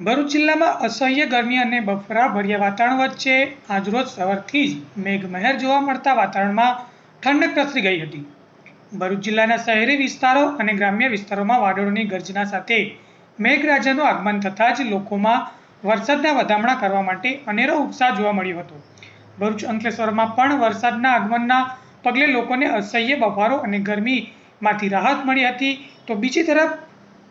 ભરૂચ જિલ્લામાં અસહ્ય ગરમી અને બફરાભર્યા વાતાવરણ વચ્ચે આજરોજ સવારથી જ મેઘમહેર જોવા મળતા વાતાવરણમાં ઠંડક પ્રસરી ગઈ હતી। ભરૂચ જિલ્લાના શહેરી વિસ્તારો અને ગ્રામ્ય વિસ્તારોમાં વાદળોની ગર્જના સાથે મેઘરાજાનું આગમન થતાં જ લોકોમાં વરસાદના વધામણા કરવા માટે અનેરો ઉત્સાહ જોવા મળ્યો હતો। ભરૂચ અંકલેશ્વરમાં પણ વરસાદના આગમનના પગલે લોકોને અસહ્ય બફારો અને ગરમીમાંથી રાહત મળી હતી, તો બીજી તરફ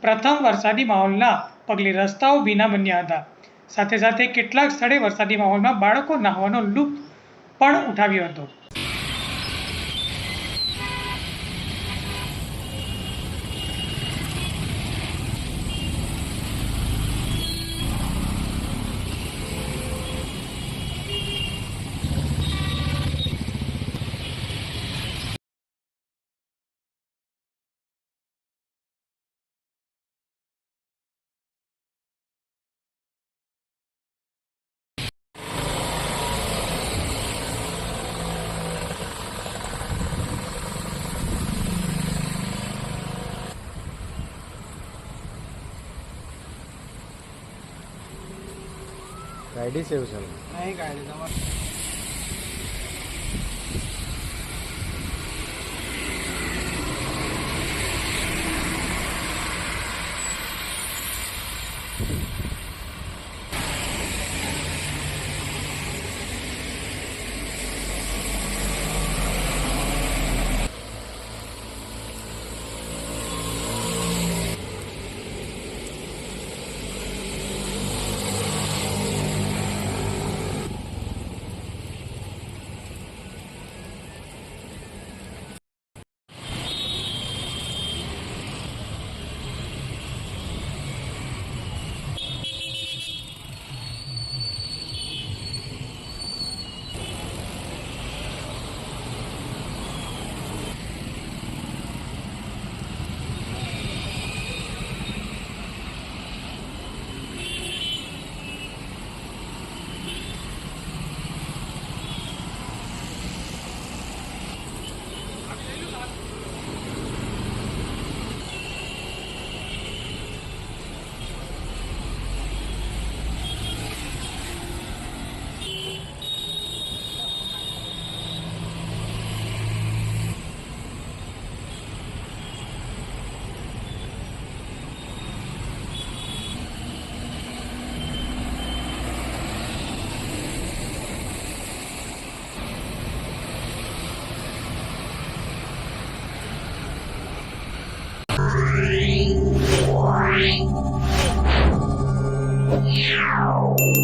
પ્રથમ વરસાદી માહોલના પગલે રસ્તાઓ ભીના બન્યા હતા। સાથે સાથે કેટલાક સ્થળે વરસાદી માહોલમાં બાળકો નહાવાનો લૂપ્ત પણ ઉઠાવ્યો હતો। ગાડી સેવ છે નહીં ગાડી તમારે Wow.